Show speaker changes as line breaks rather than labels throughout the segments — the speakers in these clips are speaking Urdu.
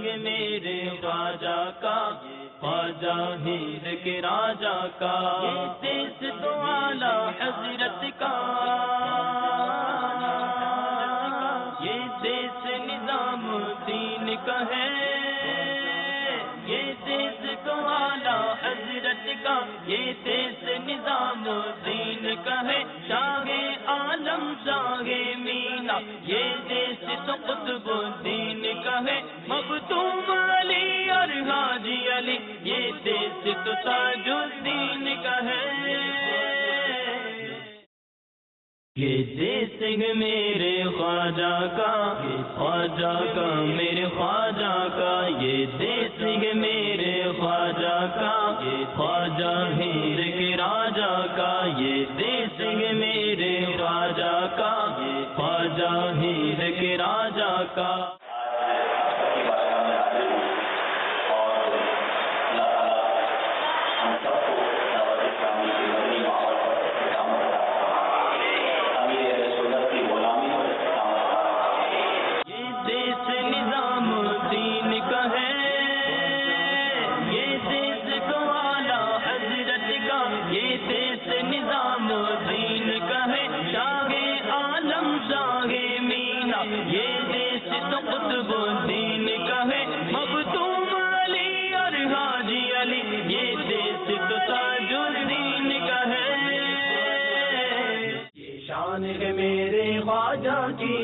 ہے میرے خواجہ کا، خواجہ ہند کے راجا کا، یہ دیس تو اعلیٰ حضرت کا، یہ دیس نظام الدین کا ہے، یہ دیس تو اعلیٰ حضرت کا، یہ دیس نظام الدین کا ہے، شاہ عالم شاہ مینا، یہ دیس تو قطب الدین کا ہے، مختوم علی اور حاجی علی، یہ دیس تو تاج الدین کا ہے، یہ دیس ہے میرے خواجہ کا، خواجہ کا میرے خواجہ کا، یہ دیس ہے میرے خواجہ کا، خواجہ ہند کے راجا کا، یہ دیس ہے میرے خواجہ کا، خواجہ ہند کے راجا کا۔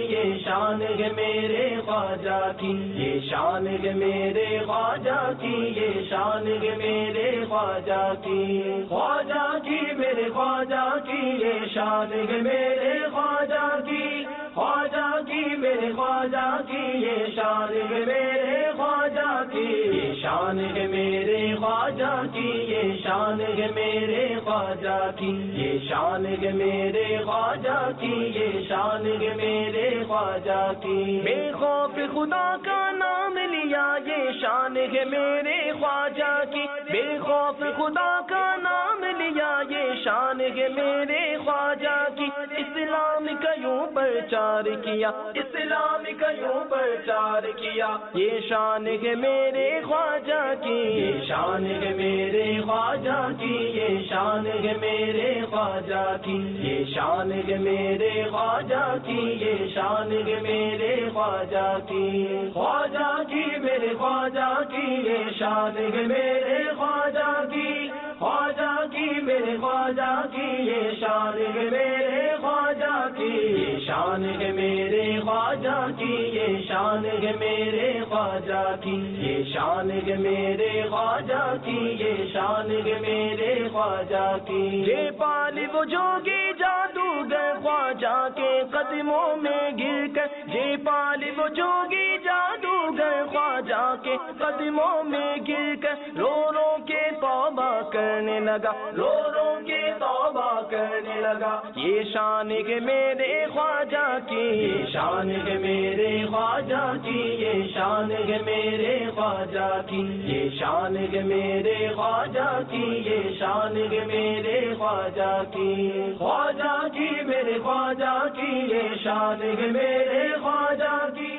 یہ شان ہے میرے خواجہ کی، یہ شان ہے میرے خواجہ کی، یہ شان ہے میرے خواجہ کی، خواجہ کی میرے خواجہ کی، یہ شان ہے میرے خواجہ کی، خواجہ کی میرے خواجہ کی، یہ شان ہے میرے خواجہ کی، یہ شان ہے میرے خواجہ کی، یہ شان ہے میرے خواجہ کی، یہ شان ہے میرے خواجہ کی، یہ شان ہے میرے خواجہ کی، بے خوف خدا کا نام لیا، یہ شان ہے میرے خواجہ کی، بے خوف خدا کا نام لیا، یہ شان ہے میرے خواجہ کی، اسلام کا یوں پرچار کیا، اسلام کا یوں پرچار کیا، یہ شان ہے میرے خواجہ کی، یہ شان ہے میرے خواجہ کی، یہ شان ہے میرے خواجہ کی، یہ شان ہے میرے خواجہ کی، یہ شان ہے میرے خواجہ کی، خواجہ کی میرے خواجہ کی، یہ شان ہے میرے خواجہ کی، خواجہ کی میرے خواجہ کی، یہ شان ہے میرے خواجہ کی، یہ شان ہے میرے خواجہ کی، یہ شان ہے میرے خواجہ کی، یہ شان ہے میرے خواجہ کی، یہ شان ہے میرے خواجہ کی، یہ پالی وہ جوگی جادوگر خواجہ کے قدموں میں گر کر، یہ پالی وہ جوگی جادوگر خواجہ کے قدموں میں گر کر، رو رو کے توبہ کرنے لگا، رو رو کے توبہ کرنے لگا، یہ شان ہے میرے خواجہ کی، یہ شان ہے میرے خواجہ کی، یہ شان ہے میرے خواجہ کی، یہ شان ہے میرے خواجہ کی، یہ شان ہے میرے خواجہ کی، خواجہ کی میرے خواجہ کی، یہ شان ہے میرے خواجہ کی۔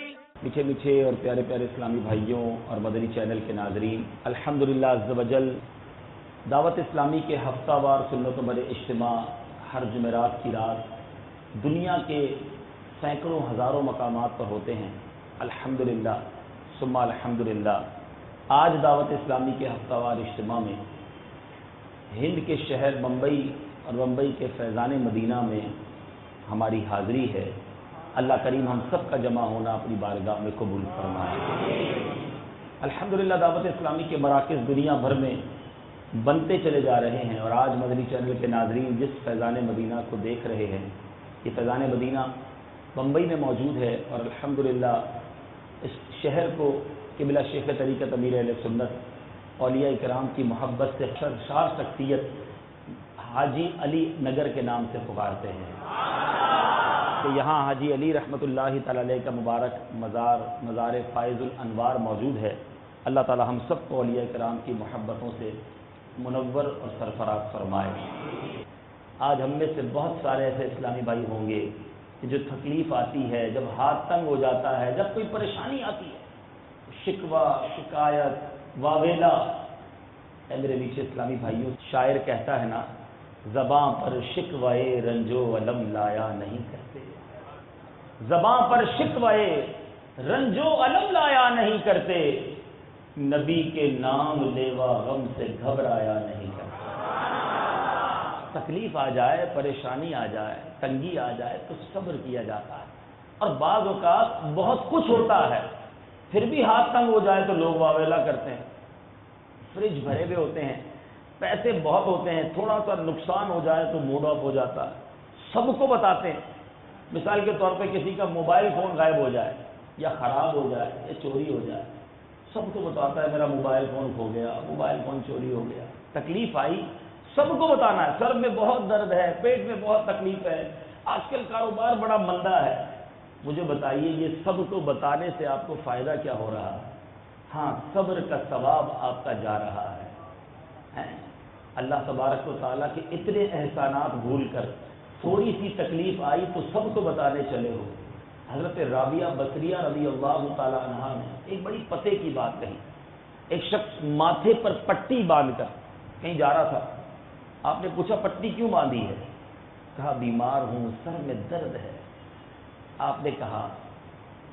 میٹھے میٹھے اور پیارے پیارے اسلامی بھائیوں اور مدنی چینل کے ناظرین، الحمدللہ عز و جل دعوت اسلامی کے ہفتہ وار سنتوں بر اجتماع ہر جمعرات کی رات دنیا کے سینکڑوں ہزاروں مقامات پر ہوتے ہیں۔ الحمدللہ ثم الحمدللہ آج دعوت اسلامی کے ہفتہ وار اجتماع میں ہند کے شہر بمبئی اور بمبئی کے فیضان مدینہ میں ہماری حاضری ہے۔ اللہ کریم ہم سب کا جمع ہونا اپنی بارگاہ میں قبول فرمائے۔ الحمدللہ دعوت اسلامی کے مراکز دنیا بھر میں بنتے چلے جا رہے ہیں، اور آج مدنی چینل کے ناظرین جس فیضان مدینہ کو دیکھ رہے ہیں، یہ فیضان مدینہ بمبئی میں موجود ہے، اور الحمدللہ اس شہر کو قبلہ شیخ طریقت امیر اہل سنت اولیاء کرام کی محبت سے سرشار شخصیت حاجی علی نگر کے نام سے پکارتے ہیں کہ یہاں حاجی علی رحمۃ اللہ تعالی علیہ کا مبارک مزار فائز الانوار موجود ہے۔ اللہ تعالی ہم سب کو اولیاء کرام کی محبتوں سے منور اور سرفراز فرمائے۔ آج ہم میں سے بہت سارے ایسے اسلامی بھائی ہوں گے کہ جو تکلیف آتی ہے، جب ہاتھ تنگ ہو جاتا ہے، جب کوئی پریشانی آتی ہے، شکوہ، شکایت، واویلا. اے میرے نیچے اسلامی بھائیوں، شاعر کہتا ہے نا، زباں پر شکوائے رنج و علم لایا نہیں کرتے، زباں پر شکوائے رنج و علم لایا نہیں کرتے، نبی کے نام لیوا غم سے گھبرایا نہیں کرتے. تکلیف آ جائے، پریشانی آ جائے، تنگی آ جائے تو صبر کیا جاتا ہے. اور بعض اوقات بہت کچھ ہوتا ہے پھر بھی ہاتھ تنگ ہو جائے تو لوگ واویلا کرتے ہیں. فریج بھرے ہوئے ہوتے ہیں، پیسے بہت ہوتے ہیں، تھوڑا سا نقصان ہو جائے تو موڈ آف ہو جاتا ہے. سب کو بتاتے ہیں. مثال کے طور پہ کسی کا موبائل فون غائب ہو جائے یا خراب ہو جائے یا چوری ہو جائے، سب کو بتاتا ہے میرا موبائل فون کھو گیا، موبائل فون چوری ہو گیا. تکلیف آئی سب کو بتانا ہے، سر میں بہت درد ہے، پیٹ میں بہت تکلیف ہے، آج کل کاروبار بڑا مندہ ہے. مجھے بتائیے یہ سب کو بتانے سے آپ کو فائدہ کیا ہو رہا ہے؟ ہاں، صبر کا ثواب آپ کا جا رہا ہے. اللہ تبارک و تعالیٰ کے اتنے احسانات بھول کر تھوڑی سی تکلیف آئی تو سب کو بتانے چلے ہو. حضرت رابعہ بصریہ رضی اللہ تعالیٰ عنہا نے ایک بڑی پتے کی بات کہی. ایک شخص ماتھے پر پٹی باندھ کر کہیں جا رہا تھا. آپ نے پوچھا پٹی کیوں باندھی ہے؟ کہا بیمار ہوں، سر میں درد ہے. آپ نے کہا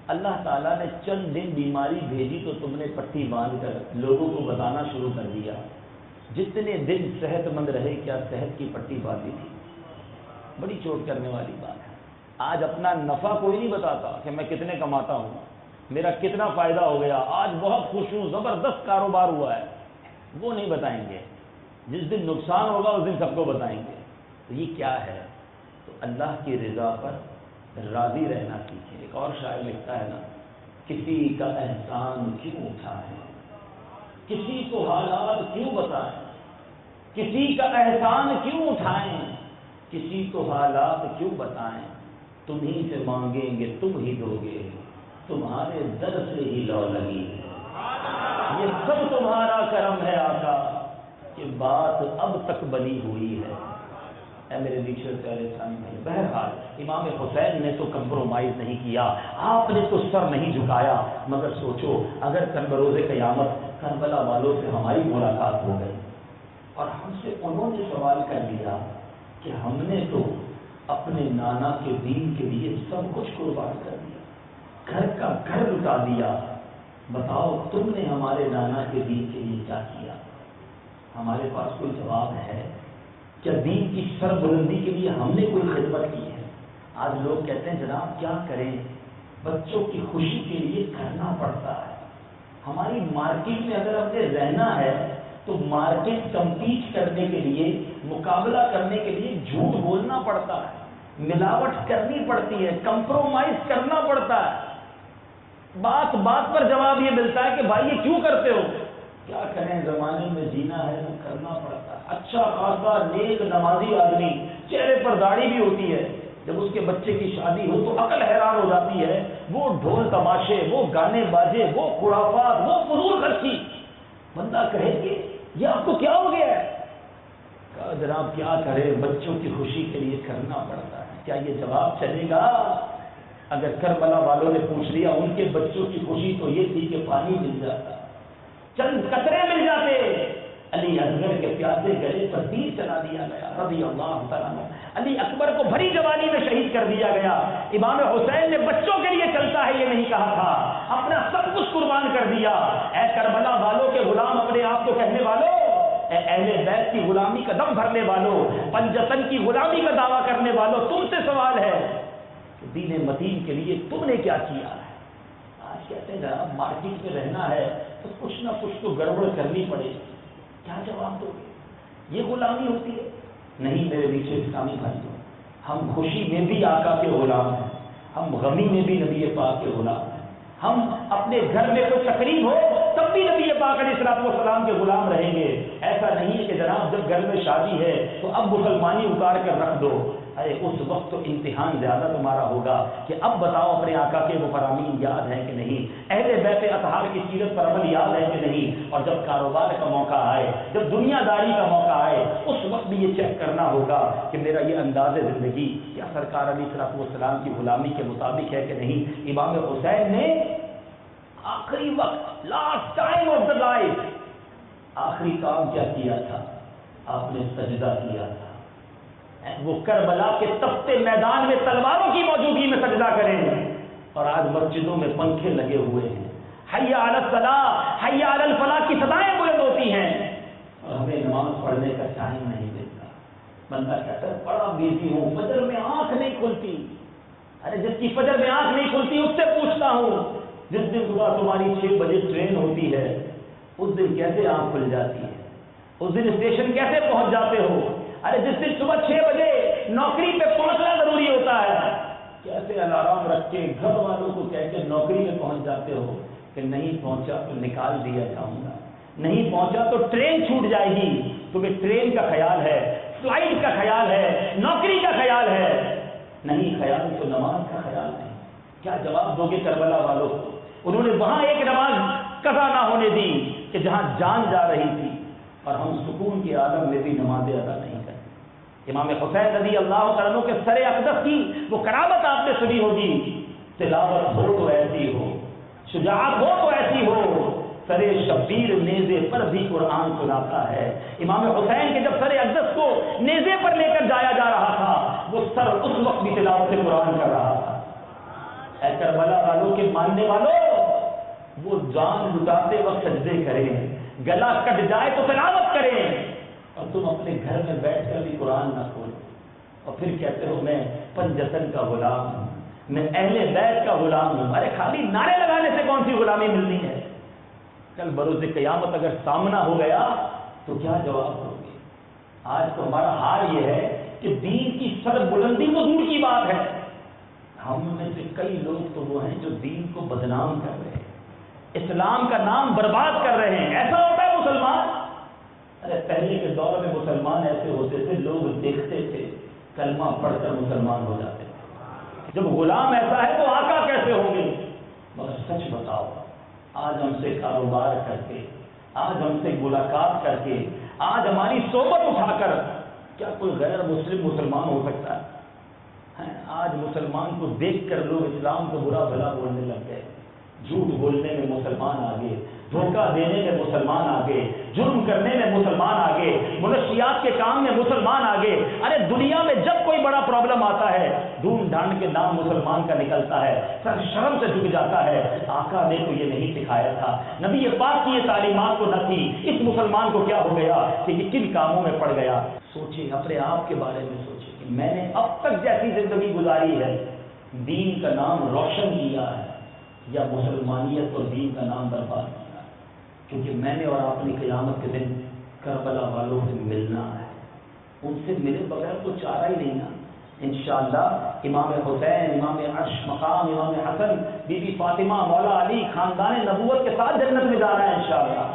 اللہ تعالیٰ نے چند دن بیماری بھیجی تو تم نے پٹی باندھ کر لوگوں کو بتانا شروع کر دیا. جتنے دن صحت مند رہے کیا صحت کی پٹی باندھی تھی؟ بڑی چوٹ کرنے والی بات ہے. آج اپنا نفع کوئی نہیں بتاتا کہ میں کتنے کماتا ہوں، میرا کتنا فائدہ ہو گیا، آج بہت خوش ہوں، زبردست کاروبار ہوا ہے. وہ نہیں بتائیں گے. جس دن نقصان ہوگا اس دن سب کو بتائیں گے. تو یہ کیا ہے؟ تو اللہ کی رضا پر راضی رہنا سیکھیں. ایک اور شاعر لکھتا ہے نا، کسی کا احسان کیوں اٹھائیں، کسی کو حالات کیوں بتائیں، کسی کا احسان کیوں اٹھائیں، کسی کو حالات کیوں بتائیں، تم ہی سے مانگیں گے تم ہی دو گے، تمہارے در سے ہی لو لگی. یہ سب تمہارا کرم ہے آقا کہ بات اب تک بنی ہوئی ہے. اے میرے نیچے پیارے اسلامی بھائی، بہرحال امام حسین نے تو کمپرومائز نہیں کیا، آپ نے تو سر نہیں جھکایا. مگر سوچو اگر کل بروز قیامت کربلا والوں سے ہماری ملاقات ہو گئی اور ہم سے انہوں نے سوال کر دیا کہ ہم نے تو اپنے نانا کے دین کے لیے سب کچھ قربان کر دیا، گھر کا گھر لٹا دیا، بتاؤ تم نے ہمارے نانا کے دین کے لیے کیا کیا؟ ہمارے پاس کوئی جواب ہے؟ کیا دین کی سر بلندی کے لیے ہم نے کوئی خدمت کی ہے؟ آج لوگ کہتے ہیں جناب کیا کریں، بچوں کی خوشی کے لیے کرنا پڑتا ہے. ہماری مارکیٹ میں اگر ہم نے رہنا ہے تو مارکیٹ کمپیٹ کرنے کے لیے، مقابلہ کرنے کے لیے جھوٹ بولنا پڑتا ہے، ملاوٹ کرنی پڑتی ہے، کمپرومائز کرنا پڑتا ہے. بات بات پر جواب یہ ملتا ہے کہ بھائی یہ کیوں کرتے ہو؟ کیا کریں، زمانے میں جینا ہے تو کرنا پڑتا ہے. اچھا خاصا نیک نمازی آدمی، چہرے پر داڑھی بھی ہوتی ہے، جب اس کے بچے کی شادی ہو تو عقل حیران ہو جاتی ہے. وہ ڈھول تماشے، وہ گانے باجے، وہ خرافات، وہ فضول خرچی. بندہ کہے کہ یہ آپ کو کیا ہو گیا ہے؟ کہا جناب کیا کرے، بچوں کی خوشی کے لیے کرنا پڑتا ہے. کیا یہ جواب چلے گا؟ اگر کربلا والوں نے پوچھ لیا ان کے بچوں کی خوشی تو یہ تھی کہ پانی مل جاتا، چند قطرے مل جاتے. علی اصغر کے پیاسے گلے پر تیر چلا دیا گیا رضی اللہ تعالیٰ عنہ. علی اکبر کو بھری جوانی میں شہید کر دیا گیا. امام حسین نے بچوں کے لیے چلتا ہے یہ نہیں کہا تھا، اپنا سب کچھ قربان کر دیا. اے کربلا والوں کے غلام اپنے آپ کو کہنے والوں، اے اہل بیت کی غلامی کا دم بھرنے والوں، پنجتن کی غلامی کا دعویٰ کرنے والوں، تم سے سوال ہے دین متین کے لیے تم نے کیا کیا ہے؟ آج کہتے ہیں جناب مارکیٹ میں رہنا ہے تو کچھ نہ کچھ تو گڑبڑ کرنی پڑے گی. کیا جواب دو گے؟ یہ غلامی ہوتی ہے؟ نہیں میرے نیچے اسلامی بھائیوں، ہم خوشی میں بھی آقا کے غلام ہیں، ہم غمی میں بھی نبی پاک کے غلام ہیں. ہم اپنے گھر میں کوئی تقریب ہو تب بھی نبی پاک علیہ الصلوۃ والسلام کے غلام رہیں گے. ایسا نہیں ہے کہ جناب جب گھر میں شادی ہے تو اب مسلمانی اتار کر رکھ دو. ارے اس وقت تو امتحان زیادہ تمہارا ہوگا کہ اب بتاؤ اپنے آقا کے وہ فرامین یاد ہیں کہ نہیں، اہل بیت اطہار کی سیرت پر عمل یاد ہے کہ نہیں. اور جب کاروبار کا موقع آئے، جب دنیا داری کا موقع آئے، اس وقت بھی یہ چیک کرنا ہوگا کہ میرا یہ انداز زندگی کیا سرکار علیہ الصلوۃ والسلام کی غلامی کے مطابق ہے کہ نہیں. امام حسین نے آخری وقت، last time of the life, آخری کام کیا کیا تھا؟ آپ نے سجدہ کیا تھا. وہ کربلا کے تپتے میدان میں تلواروں کی موجودگی میں سجدہ کریں، اور آج مسجدوں میں پنکھے لگے ہوئے ہیں، حی علی الصلاۃ حی علی الفلاح کی صدائیں بلند ہوتی ہیں، اور ہمیں نماز پڑھنے کا ٹائم نہیں ملتا. بندہ کہتا ہے بڑا بیزی ہوں، فجر میں آنکھ نہیں کھلتی. ارے جس کی فجر میں آنکھ نہیں کھلتی اس سے پوچھتا ہوں، جس دن صبح تمہاری 6 بجے ٹرین ہوتی ہے اس دن کیسے آنکھ کھل جاتی ہے؟ اس دن اسٹیشن کیسے پہنچ جاتے ہو؟ ارے جس دن صبح 6 بجے نوکری پہ پہنچنا ضروری ہوتا ہے، کیسے الارم رکھ کے گھر والوں کو کہہ کے نوکری پہ پہنچ جاتے ہو کہ نہیں پہنچا تو نکال دیا جاؤں گا، نہیں پہنچا تو ٹرین چھوٹ جائے گی. تمہیں ٹرین کا خیال ہے، فلائٹ کا خیال ہے، نوکری کا خیال ہے، نہیں خیال تو نماز کا خیال نہیں. کیا جواب دو گے کربلا والوں کو؟ انہوں نے وہاں ایک نماز قضا نہ ہونے دی کہ جہاں جان جا رہی تھی، اور ہم سکون کے عالم میں بھی نمازیں ادا نہیں کرتے. امام حسین رضی اللہ تعالیٰ عنہ کے سر اقدس کی وہ کرامت آپ نے سنی ہوگی، تلاوت ہو تو ایسی ہو، شجاعت ہو تو ایسی ہو، سر شبیر نیزے پر بھی قرآن سناتا ہے. امام حسین کے جب سر اقدس کو نیزے پر لے کر جایا جا رہا تھا، وہ سر اس وقت بھی تلاوت قرآن کر رہا تھا. اے کربلا والوں کے ماننے والوں، وہ جان لٹاتے وقت سجدے کریں، گلا کٹ جائے تو تلاوت کریں، اور تم اپنے گھر میں بیٹھ کر بھی قرآن نہ کھولو، اور پھر کہتے ہو میں پنجتن کا غلام ہوں، میں اہل بیت کا غلام ہوں. ارے خالی نعرے لگانے سے کون سی غلامی ملنی ہے؟ کل بروز قیامت اگر سامنا ہو گیا تو کیا جواب دو گے؟ آج تو ہمارا حال یہ ہے کہ دین کی سر بلندی تو دور کی بات ہے، ہم میں سے کئی لوگ تو وہ ہیں جو دین کو بدنام کر رہے ہیں، اسلام کا نام برباد کر رہے ہیں. ایسا ہوتا ہے مسلمان؟ ارے پہلے کے دور میں مسلمان ایسے ہوتے تھے، لوگ دیکھتے تھے کلمہ پڑھ کر مسلمان ہو جاتے تھے. جب غلام ایسا ہے تو آقا کیسے ہوں گے؟ مگر سچ بتاؤ، آج ہم سے کاروبار کر کے، آج ہم سے ملاقات کر کے، آج ہماری صحبت اٹھا کر کیا کوئی غیر مسلم مسلمان ہو سکتا ہے؟ آج مسلمان کو دیکھ کر لوگ اسلام کو برا بھلا بولنے لگ گئے. جھوٹ بولنے میں مسلمان آگے، دھوکہ دینے میں مسلمان آگے، جرم کرنے میں مسلمان آگے، منشیات کے کام میں مسلمان آگے. ارے دنیا میں جب کوئی بڑا پرابلم آتا ہے ڈھونڈ ڈھانڈ کے نام مسلمان کا نکلتا ہے، سر شرم سے جھک جاتا ہے. آقا نے تو یہ نہیں سکھایا تھا، نبی پاک کی یہ تعلیمات تو نہ تھی. اس مسلمان کو کیا ہو گیا کہ یہ کن کاموں میں پڑ گیا؟ سوچیں، اپنے آپ کے بارے میں سوچیں کہ میں نے اب تک جیسی زندگی گزاری ہے، دین کا نام روشن کیا ہے یا مسلمانیت اور دین کا نام برباد کیا؟ کیونکہ میں نے اور آپ نے قیامت کے دن کربلا والوں سے ملنا ہے، ان سے ملے بغیر تو چارہ ہی نہیں نا. انشاءاللہ امام حسین، امام عرش مقام، امام حسن، بی بی فاطمہ، مولا علی، خاندان نبوت کے ساتھ جنت میں جانا ہے انشاءاللہ.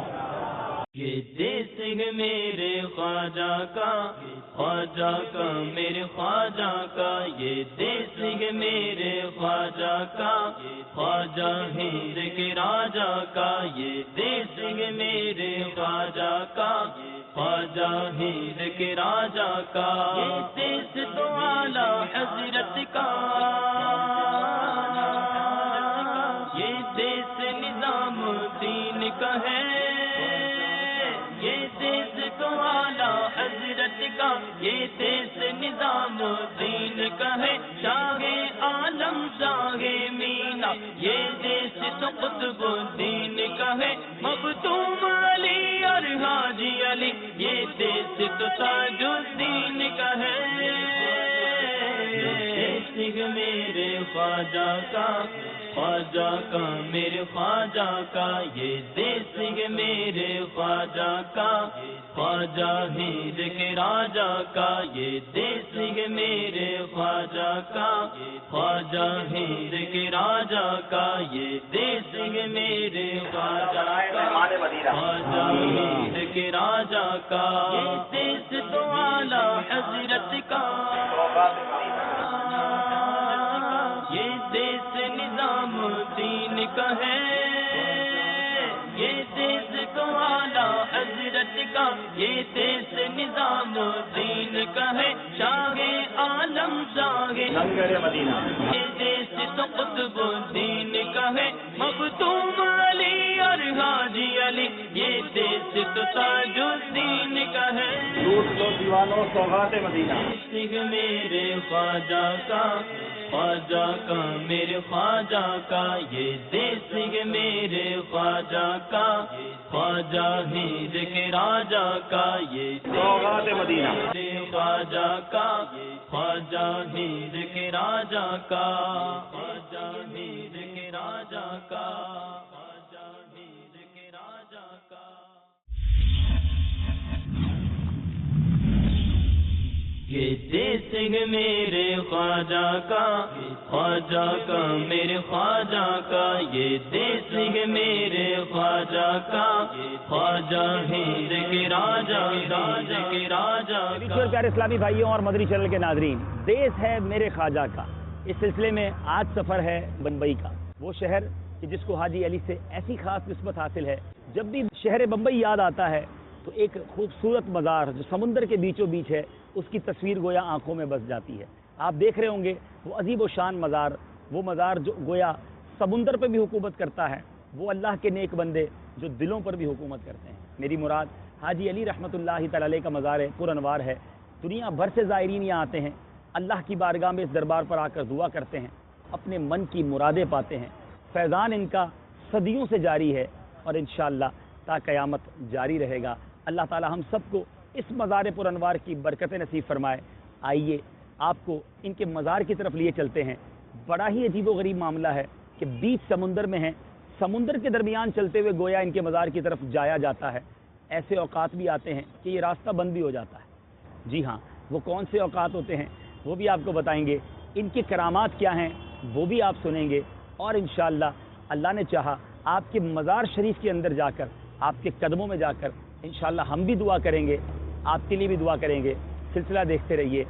یہ دیس میرے خواجہ کا، خواجہ کا میرے خواجہ کا، یہ دیس میرے خواجہ کا، خواجہ ہند کے راجہ کا، یہ دیس میرے خواجہ کا، خواجہ ہند کے راجہ کا، یہ دیس تو اعلیٰ حضرت کا، یہ دیس نظام دین کا ہے، یہ دیس تو اعلیٰ حضرت کا، یہ دیس نظام دین کا ہے. شاہ عالم شاہ مینا، یہ دیس تو قطب الدین کا ہے. مختوم علی اور حاجی علی، یہ دیس تو تاج الدین کا ہے. دیس میرے خواجہ کا، خواجہ کا میرے خواجہ کا، یہ دیس میرے خواجہ کا، خواجہ ہند کے راجہ کا، یہ دیس میرے خواجہ کا، خواجہ ہند کے راجہ کا، یہ دیس میرے خواجہ کا، خواجہ ہند کے راجہ کا، یہ دیس تو اعلیٰ حضرت کا، یہ دیس نظام دین کا ہے، یہ دیس تو اعلیٰ حضرت حضرت کا یہ دیس نظام دین کا ہے، شاہ عالم شاہ
لنگر مدینہ،
یہ دیس تو قطب دین کا ہے، مختوم علی اور حاجی علی یہ دیس تو تاج الدین کا ہے،
لوٹ لو دیوانوں سوغات مدینہ،
سنگ میرے خواجہ کا، خواجہ کا میرے خواجہ کا یہ دیس میرے خواجہ کا، خواجہ ہند کے راجا کا یہ
سوغات مدینہ،
میرے خواجہ کا، خواجہ ہند کے راجا کا، خواجہ ہند کے راجا کا، خواجہ ہند کے راجا کا۔ یہ دیس میرے خواجہ کا، خواجہ کا میرے خواجہ کا یہ دیس میرے خواجہ کا، خواجہ ہند کے راجا، راجا کے راجا کا۔
پیارے اسلامی بھائیوں اور مدنی چینل کے ناظرین، دیس ہے میرے خواجہ کا، اس سلسلے میں آج سفر ہے بمبئی کا، وہ شہر کہ جس کو حاجی علی سے ایسی خاص نسبت حاصل ہے۔ جب بھی شہر بمبئی یاد آتا ہے تو ایک خوبصورت مزار جو سمندر کے بیچوں بیچ ہے اس کی تصویر گویا آنکھوں میں بس جاتی ہے۔ آپ دیکھ رہے ہوں گے وہ عظیم و شان مزار، وہ مزار جو گویا سمندر پہ بھی حکومت کرتا ہے، وہ اللہ کے نیک بندے جو دلوں پر بھی حکومت کرتے ہیں۔ میری مراد حاجی علی رحمۃ اللہ تعالی علیہ کا مزار ہے، پر انوار ہے۔ دنیا بھر سے زائرین یہاں آتے ہیں، اللہ کی بارگاہ میں اس دربار پر آ کر دعا کرتے ہیں، اپنے من کی مرادیں پاتے ہیں۔ فیضان ان کا صدیوں سے جاری ہے اور انشاءاللہ تا قیامت جاری رہے گا۔ اللہ تعالی ہم سب کو اس مزار پر انوار کی برکتیں نصیب فرمائے۔ آئیے آپ کو ان کے مزار کی طرف لیے چلتے ہیں۔ بڑا ہی عجیب و غریب معاملہ ہے کہ بیچ سمندر میں ہیں، سمندر کے درمیان چلتے ہوئے گویا ان کے مزار کی طرف جایا جاتا ہے۔ ایسے اوقات بھی آتے ہیں کہ یہ راستہ بند بھی ہو جاتا ہے۔ جی ہاں، وہ کون سے اوقات ہوتے ہیں وہ بھی آپ کو بتائیں گے، ان کی کرامات کیا ہیں وہ بھی آپ سنیں گے، اور انشاءاللہ اللہ نے چاہا آپ کے مزار شریف کے اندر جا کر، آپ کے قدموں میں جا کر انشاءاللہ ہم بھی دعا کریں گے، آپ کے لیے بھی دعا کریں گے۔ سلسلہ دیکھتے رہیے،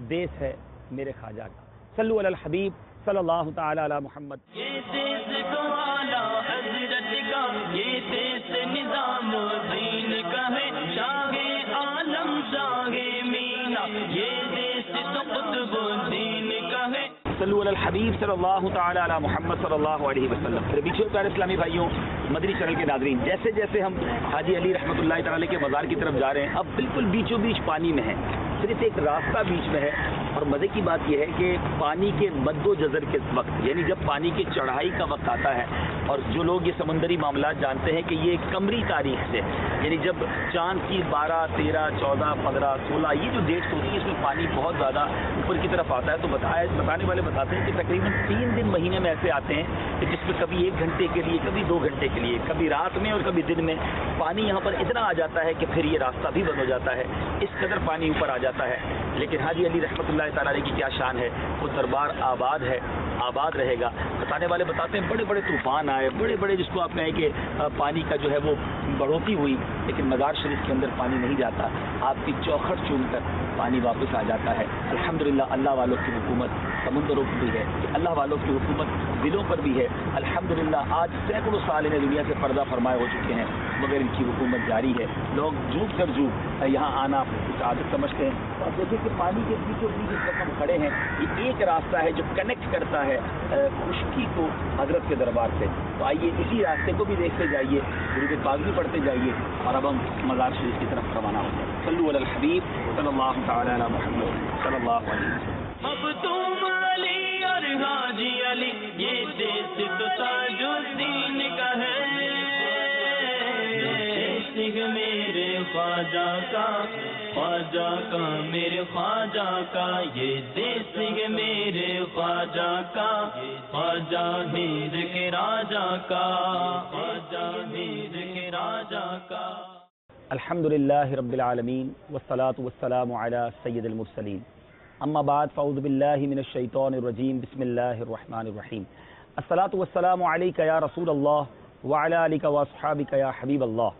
دیس ہے میرے خواجہ کا۔ صلو علی الحبیب صلی اللہ تعالی علی محمد۔
یہ دیس تو اعلیٰ حضرت کا، یہ دیس نظام دین کا ہے، شاہ عالم شاہ مینا یہ دیس تو قطب دین کا ہے۔
صلو علی الحبیب صلی اللہ تعالی علی محمد صلی اللہ علیہ وسلم۔ میرے بیچ پیارے اسلامی بھائیوں، مدنی چینل کے ناظرین، جیسے جیسے ہم حاجی علی رحمۃ اللہ تعالی کے مزار کی طرف جا رہے ہیں، اب بالکل بیچوں بیچ پانی میں ہیں، صرف ایک راستہ بیچ میں ہے۔ اور مزے کی بات یہ ہے کہ پانی کے مد و جزر کے وقت، یعنی جب پانی کی چڑھائی کا وقت آتا ہے، اور جو لوگ یہ سمندری معاملات جانتے ہیں کہ یہ قمری تاریخ سے، یعنی جب چاند کی 12، 13، 14، 15، 16 یہ جو ڈیٹس ہوتی ہیں، اس میں پانی بہت زیادہ اوپر کی طرف آتا ہے، تو بتانے والے بتاتے ہیں کہ تقریباً 3 دن مہینے میں ایسے آتے ہیں کہ جس میں کبھی 1 گھنٹے کے لیے، کبھی 2 گھنٹے کے لیے، کبھی رات میں اور کبھی دن میں پانی یہاں پر اتنا آ جاتا ہے کہ پھر یہ راستہ بھی بند ہو جاتا ہے، اس قدر پانی اوپر آ جاتا ہے۔ لیکن حاجی علی رحمۃ اللہ تعالی علیہ کی کیا شان ہے، وہ دربار آباد ہے، آباد رہے گا۔ بتانے والے بتاتے ہیں بڑے بڑے طوفان آئے، بڑے بڑے جس کو آپ کہیں کہ پانی کا جو ہے وہ بڑھوتی ہوئی، لیکن مزار شریف کے اندر پانی نہیں جاتا، آپ کی چوکھٹ چوم کر پانی واپس آ جاتا ہے۔ الحمدللہ اللہ والوں کی حکومت سمندروں پر بھی ہے، اللہ والوں کی حکومت دلوں پر بھی ہے۔ الحمدللہ آج سینکڑوں سال انہیں دنیا سے پردہ فرمائے ہو چکے ہیں، مگر ان کی حکومت جاری ہے۔ لوگ جھوک کر جھوک یہاں آنا کچھ عادت سمجھتے ہیں۔ اور دیکھیں کہ پانی کے بیچوں بیچ اس وقت ہم کھڑے ہیں، یہ ایک راستہ ہے جو کنیکٹ کرتا ہے خشکی کو حضرت کے دربار سے۔ تو آئیے اسی راستے کو بھی دیکھتے جائیے، درود پاک بھی پڑھتے جائیے، اور اب ہم مزار شریف کی طرف روانہ ہوتے ہیں۔ صلو علی الحبیب صلی اللہ تعالی علی محمد صلی اللہ علیہ وسلم۔
مختوم علی اور حاجی علی یہ دیس تو تاج الدین کا ہے، دیس میرے خواجہ کا، خواجہ کا میرے خواجہ کا یہ دیس میرے خواجہ کا، خواجہ ہند کے راجا کا، خواجہ ہند کے راجا کا۔
الحمدللہ رب العالمین والصلاة والسلام علی سید المرسلین، اما بعد فاعوذ باللہ من الشیطان الرجیم، بسم اللہ الرحمن الرحیم۔ الصلاة والسلام علیک یا رسول اللہ وعلی آلک واصحابک یا حبیب اللہ،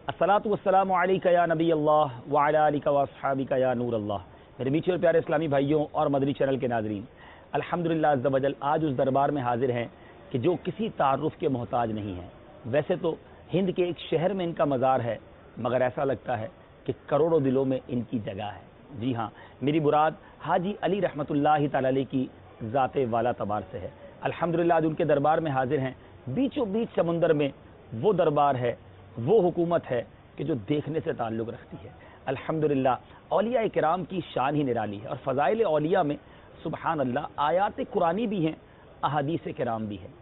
الصلاة والسلام علیک یا نبی اللہ وعلی آلک واصحابک یا نور اللہ۔ میرے میٹھے اور پیارے اسلامی بھائیوں اور مدنی چینل کے ناظرین، الحمدللہ عز و جل آج اس دربار میں حاضر ہیں کہ جو کسی تعارف کے محتاج نہیں ہیں۔ ویسے تو ہند کے ایک شہر میں ان کا مزار ہے، مگر ایسا لگتا ہے کہ کروڑوں دلوں میں ان کی جگہ ہے۔ جی ہاں، میری مراد حاجی علی رحمۃ اللہ تعالی علیہ کی ذات والا تبار سے ہے۔ الحمدللہ آج ان کے دربار میں حاضر ہیں۔ بیچوں بیچ سمندر میں وہ دربار ہے، وہ حکومت ہے کہ جو دیکھنے سے تعلق رکھتی ہے۔ الحمدللہ اولیاء کرام کی شان ہی نرالی ہے، اور فضائل اولیاء میں سبحان اللہ آیات قرآنی بھی ہیں، احادیث کرام بھی ہیں۔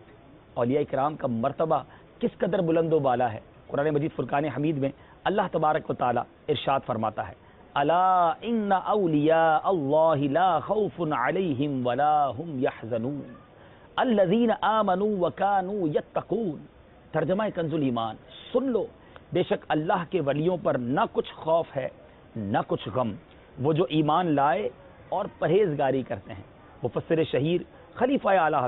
اولیاء کرام کا مرتبہ کس قدر بلند و بالا ہے۔ قرآن مجید فرقان حمید میں اللہ تبارک و تعالی ارشاد فرماتا ہے، الا ان اولیاء اللہ لا خوف علیہم ولا هم یحزنون الذین آمنوا وکانوا یتقون۔ ترجمہ کنز الایمان، سن لو بے شک اللہ کے ولیوں پر نہ کچھ خوف ہے نہ کچھ غم، وہ جو ایمان لائے اور پرہیزگاری کرتے ہیں۔ مفسر شہیر خلیفہ اعلیٰ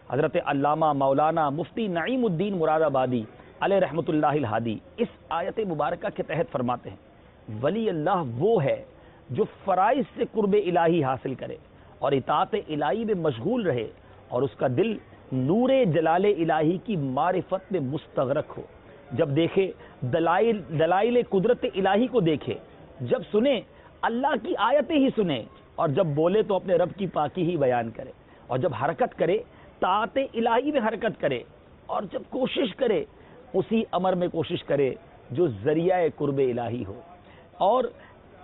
حضرت علامہ مولانا مفتی نعیم الدین مراد آبادی علیہ رحمۃ اللہ الہادی اس آیت مبارکہ کے تحت فرماتے ہیں، ولی اللہ وہ ہے جو فرائض سے قرب الہی حاصل کرے اور اطاعت الہی میں مشغول رہے، اور اس کا دل نور جلال الہی کی معرفت میں مستغرق ہو۔ جب دیکھے دلائل قدرت الہی کو دیکھے، جب سنے اللہ کی آیتیں ہی سنے، اور جب بولے تو اپنے رب کی پاکی ہی بیان کرے، اور جب حرکت کرے طاعت الہی میں حرکت کرے، اور جب کوشش کرے اسی امر میں کوشش کرے جو ذریعہ قرب الہی ہو، اور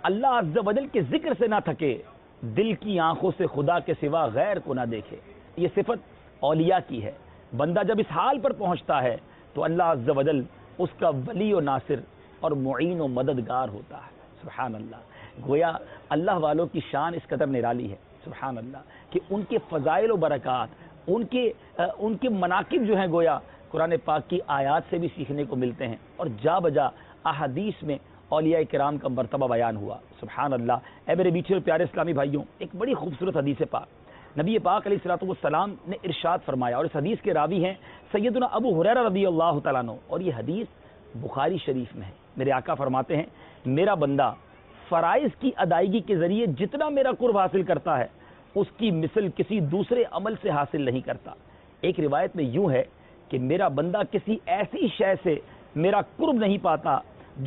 اللہ عز و جل کے ذکر سے نہ تھکے، دل کی آنکھوں سے خدا کے سوا غیر کو نہ دیکھے۔ یہ صفت اولیاء کی ہے۔ بندہ جب اس حال پر پہنچتا ہے تو اللہ عز و جل اس کا ولی و ناصر اور معین و مددگار ہوتا ہے۔ سبحان اللہ، گویا اللہ والوں کی شان اس قدر نرالی ہے، سبحان اللہ، کہ ان کے فضائل و برکات، ان کے مناقب جو ہیں گویا قرآن پاک کی آیات سے بھی سیکھنے کو ملتے ہیں، اور جا بجا احادیث میں اولیاء کرام کا مرتبہ بیان ہوا۔ سبحان اللہ۔ اے میرے میٹھے اور پیارے اسلامی بھائیوں، ایک بڑی خوبصورت حدیث پاک نبی پاک علیہ الصلوۃ والسلام نے ارشاد فرمایا، اور اس حدیث کے راوی ہیں سیدنا ابو ہریرہ رضی اللہ تعالیٰ عنہ، اور یہ حدیث بخاری شریف میں ہے۔ میرے آقا فرماتے ہیں، میرا بندہ فرائض کی ادائیگی کے ذریعے جتنا میرا قرب حاصل کرتا ہے، اس کی مثل کسی دوسرے عمل سے حاصل نہیں کرتا۔ ایک روایت میں یوں ہے کہ میرا بندہ کسی ایسی شے سے میرا قرب نہیں پاتا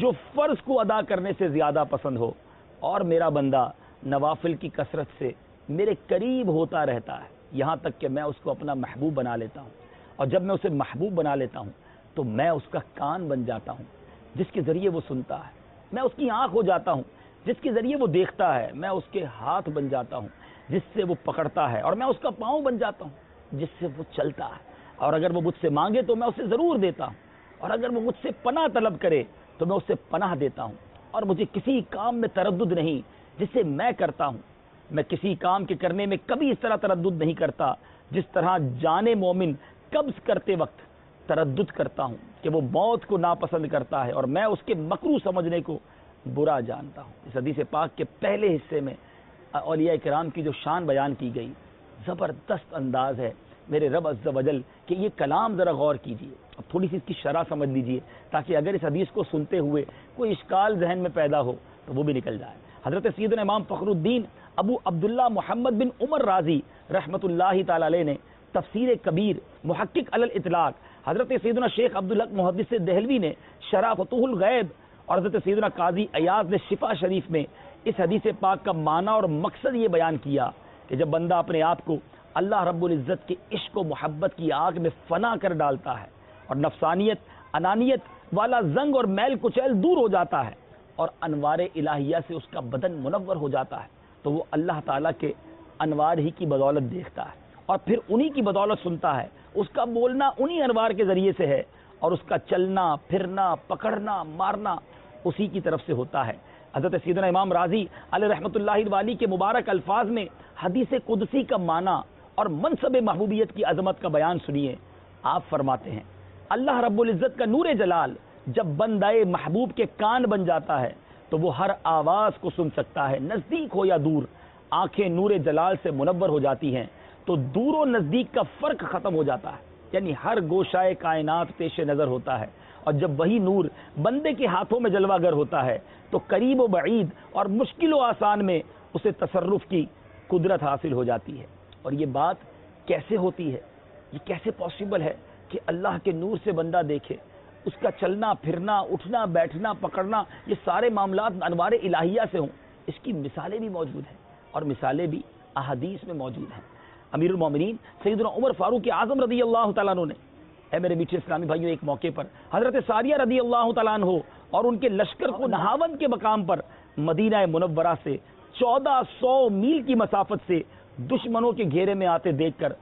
جو فرض کو ادا کرنے سے زیادہ پسند ہو، اور میرا بندہ نوافل کی کثرت سے میرے قریب ہوتا رہتا ہے، یہاں تک کہ میں اس کو اپنا محبوب بنا لیتا ہوں، اور جب میں اسے محبوب بنا لیتا ہوں تو میں اس کا کان بن جاتا ہوں جس کے ذریعے وہ سنتا ہے، میں اس کی آنکھ ہو جاتا ہوں جس کے ذریعے وہ دیکھتا ہے، میں اس کے ہاتھ بن جاتا ہوں جس سے وہ پکڑتا ہے، اور میں اس کا پاؤں بن جاتا ہوں جس سے وہ چلتا ہے، اور اگر وہ مجھ سے مانگے تو میں اسے ضرور دیتا ہوں، اور اگر وہ مجھ سے پناہ طلب کرے تو میں اسے پناہ دیتا ہوں، اور مجھے کسی کام میں تردد نہیں جسے میں کرتا ہوں۔ میں کسی کام کے کرنے میں کبھی اس طرح تردد نہیں کرتا جس طرح جان مومن قبض کرتے وقت تردد کرتا ہوں کہ وہ موت کو ناپسند کرتا ہے، اور میں اس کے مکروہ سمجھنے کو برا جانتا ہوں۔ اس حدیث پاک کے پہلے حصے میں اولیاء کرام کی جو شان بیان کی گئی، زبردست انداز ہے میرے رب عز و جل کہ یہ کلام ذرا غور کیجئے، اب تھوڑی سی اس کی شرح سمجھ لیجئے، تاکہ اگر اس حدیث کو سنتے ہوئے کوئی اشکال ذہن میں پیدا ہو تو وہ بھی نکل جائے۔ حضرت سیدنا امام فخر الدین ابو عبداللہ محمد بن عمر رازی رحمۃ اللہ تعالی علیہ نے تفسیر کبیر محقق علی الاطلاق، حضرت سیدنا شیخ عبدالحق محدث دہلوی نے شرح فتوح الغیب، اور حضرت سیدنا قاضی ایاز نے شفا شریف میں اس حدیث پاک کا معنی اور مقصد یہ بیان کیا کہ جب بندہ اپنے آپ کو اللہ رب العزت کے عشق و محبت کی آگ میں فنا کر ڈالتا ہے، اور نفسانیت انانیت والا زنگ اور میل کچیل دور ہو جاتا ہے، اور انوار الہیہ سے اس کا بدن منور ہو جاتا ہے، تو وہ اللہ تعالیٰ کے انوار ہی کی بدولت دیکھتا ہے، اور پھر انہی کی بدولت سنتا ہے، اس کا بولنا انہی انوار کے ذریعے سے ہے، اور اس کا چلنا پھرنا پکڑنا مارنا اسی کی طرف سے ہوتا ہے۔ حضرت سیدنا امام رازی علیہ رحمۃ اللہ والی کے مبارک الفاظ میں حدیث قدسی کا معنی اور منصب محبوبیت کی عظمت کا بیان سنیے۔ آپ فرماتے ہیں، اللہ رب العزت کا نور جلال جب بندہ محبوب کے کان بن جاتا ہے تو وہ ہر آواز کو سن سکتا ہے، نزدیک ہو یا دور۔ آنکھیں نور جلال سے منور ہو جاتی ہیں تو دور و نزدیک کا فرق ختم ہو جاتا ہے، یعنی ہر گوشائے کائنات پیش نظر ہوتا ہے، اور جب وہی نور بندے کے ہاتھوں میں جلوہ گر ہوتا ہے تو قریب و بعید اور مشکل و آسان میں اسے تصرف کی قدرت حاصل ہو جاتی ہے۔ اور یہ بات کیسے ہوتی ہے، یہ کیسے پاسبل ہے کہ اللہ کے نور سے بندہ دیکھے، اس کا چلنا پھرنا اٹھنا بیٹھنا پکڑنا یہ سارے معاملات انوار الہیہ سے ہوں، اس کی مثالیں بھی موجود ہیں اور مثالیں بھی احادیث میں موجود ہیں۔ امیر المومنین سیدنا عمر فاروق اعظم رضی اللہ تعالیٰ عنہ نے، اے میرے میٹھے اسلامی بھائیوں، ایک موقع پر حضرت ساریہ رضی اللہ تعالیٰ عنہ اور ان کے لشکر کو نہاون کے مقام پر مدینہ منورہ سے 1400 میل کی مسافت سے دشمنوں کے گھیرے میں آتے دیکھ کر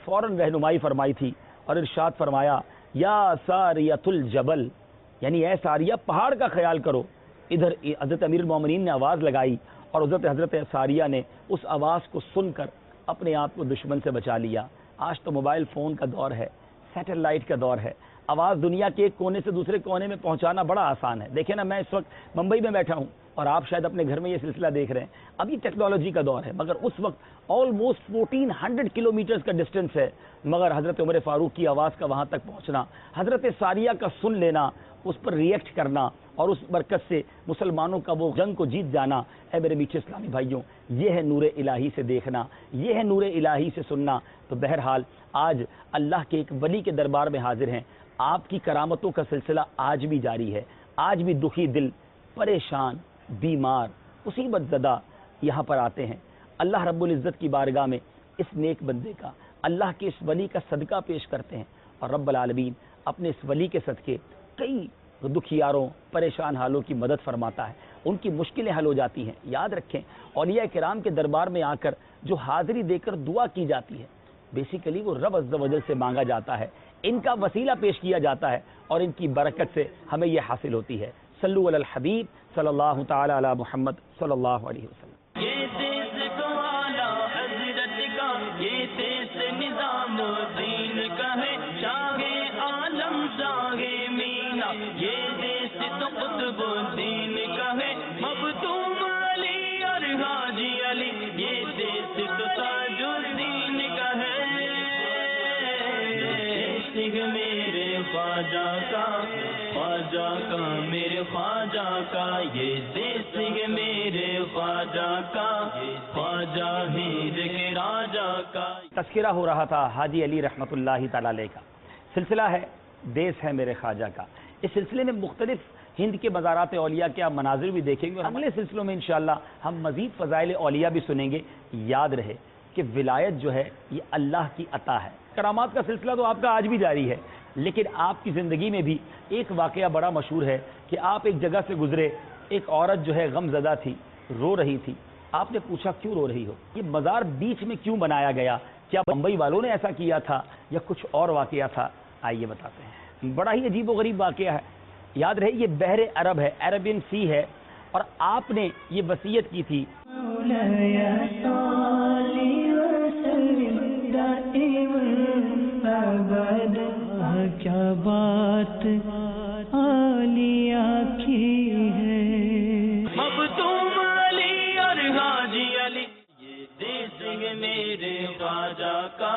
فوراً رہنمائی فرمائی تھی اور ارشاد فرمایا، یا ساریۃ الجبل، یعنی اے ساریہ پہاڑ کا خیال کرو۔ ادھر حضرت امیر المومنین نے آواز لگائی اور حضرت ساریہ نے اس آواز کو سن کر اپنے آپ کو دشمن سے بچا لیا۔ آج تو موبائل فون کا دور ہے، سیٹلائٹ کا دور ہے، آواز دنیا کے ایک کونے سے دوسرے کونے میں پہنچانا بڑا آسان ہے۔ دیکھیں نا، میں اس وقت ممبئی میں بیٹھا ہوں اور آپ شاید اپنے گھر میں یہ سلسلہ دیکھ رہے ہیں۔ اب یہ ٹیکنالوجی کا دور ہے، مگر اس وقت آلموسٹ 1400 کلومیٹرز کا ڈسٹینس ہے، مگر حضرت عمر فاروق کی آواز کا وہاں تک پہنچنا، حضرت ساریہ کا سن لینا، اس پر ریئیکٹ کرنا اور اس برکت سے مسلمانوں کا وہ جنگ کو جیت جانا، اے میرے میٹھے اسلامی بھائیوں، یہ ہے نور الہی سے دیکھنا، یہ ہے نور الہی سے سننا۔ تو بہرحال آج اللہ کے ایک ولی کے دربار میں حاضر ہیں، آپ کی کرامتوں کا سلسلہ آج بھی جاری ہے۔ آج بھی دکھی دل، پریشان، بیمار، مصیبت زدہ یہاں پر آتے ہیں، اللہ رب العزت کی بارگاہ میں اس نیک بندے کا، اللہ کے اس ولی کا صدقہ پیش کرتے ہیں، اور رب العالمین اپنے اس ولی کے صدقے کئی دکھیاروں پریشان حالوں کی مدد فرماتا ہے، ان کی مشکلیں حل ہو جاتی ہیں۔ یاد رکھیں، اولیاء کرام کے دربار میں آ کر جو حاضری دے کر دعا کی جاتی ہے، بیسیکلی وہ رب عز و جل سے مانگا جاتا ہے، ان کا وسیلہ پیش کیا جاتا ہے اور ان کی برکت سے ہمیں یہ حاصل ہوتی ہے۔ صلو علی الحبیب صلی اللہ تعالی علی محمد صلی اللہ علیہ وسلم۔
یہ دیس تو اعلیٰ حضرت کا، یہ دیس نظام دین کا ہے، شاہ عالم شاہ مینا، یہ دیس تو قطب دین کا ہے، مختوم علی اور حاجی علی، یہ دیس تو تاج الدین کا ہے۔ دیس میرے خواجہ کا، خواجہ کا میرے خواجہ کا، یہ دیس میرے خواجہ کا، خواجہ ہند کے راجہ کا۔
تذکرہ ہو رہا تھا حاجی علی رحمۃ اللہ تعالی علیہ کا، سلسلہ ہے دیس ہے میرے خواجہ کا۔ اس سلسلے میں مختلف ہند کے مزارات اولیاء کے آپ مناظر بھی دیکھیں گے، اور اگلے سلسلوں میں انشاءاللہ ہم مزید فضائل اولیاء بھی سنیں گے۔ یاد رہے کہ ولایت جو ہے یہ اللہ کی عطا ہے۔ کرامات کا سلسلہ تو آپ کا آج بھی جاری ہے، لیکن آپ کی زندگی میں بھی ایک واقعہ بڑا مشہور ہے کہ آپ ایک جگہ سے گزرے، ایک عورت جو ہے غم زدہ تھی، رو رہی تھی، آپ نے پوچھا کیوں رو رہی ہو؟ یہ مزار بیچ میں کیوں بنایا گیا؟ کیا بمبئی والوں نے ایسا کیا تھا یا کچھ اور واقعہ تھا؟ آئیے بتاتے ہیں۔ بڑا ہی عجیب و غریب واقعہ ہے۔ یاد رہے یہ بحر عرب ہے، عربین سی ہے، اور آپ نے یہ وصیت کی تھی،
کیا بات عالیہ کی ہے، مختوم علی اور حاجی علی، یہ دیس میرے خواجہ کا،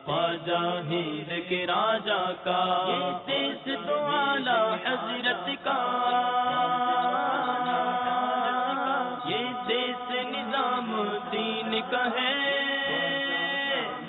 خواجہ ہند کے راجہ کا، یہ دیس تو اعلیٰ حضرت کا، یہ دیس نظام دین کا ہے،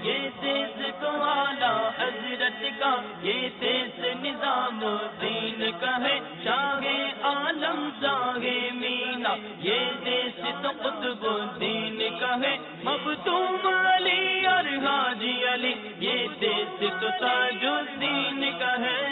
یہ دیس تو اعلیٰ حضرت کا، یہ دیس نظام دین کا ہے، شاہ عالم شاہ مینا، یہ دیس تو قطب دین کا ہے، مختوم علی اور حاجی علی، یہ دیس تو تاج الدین کا ہے۔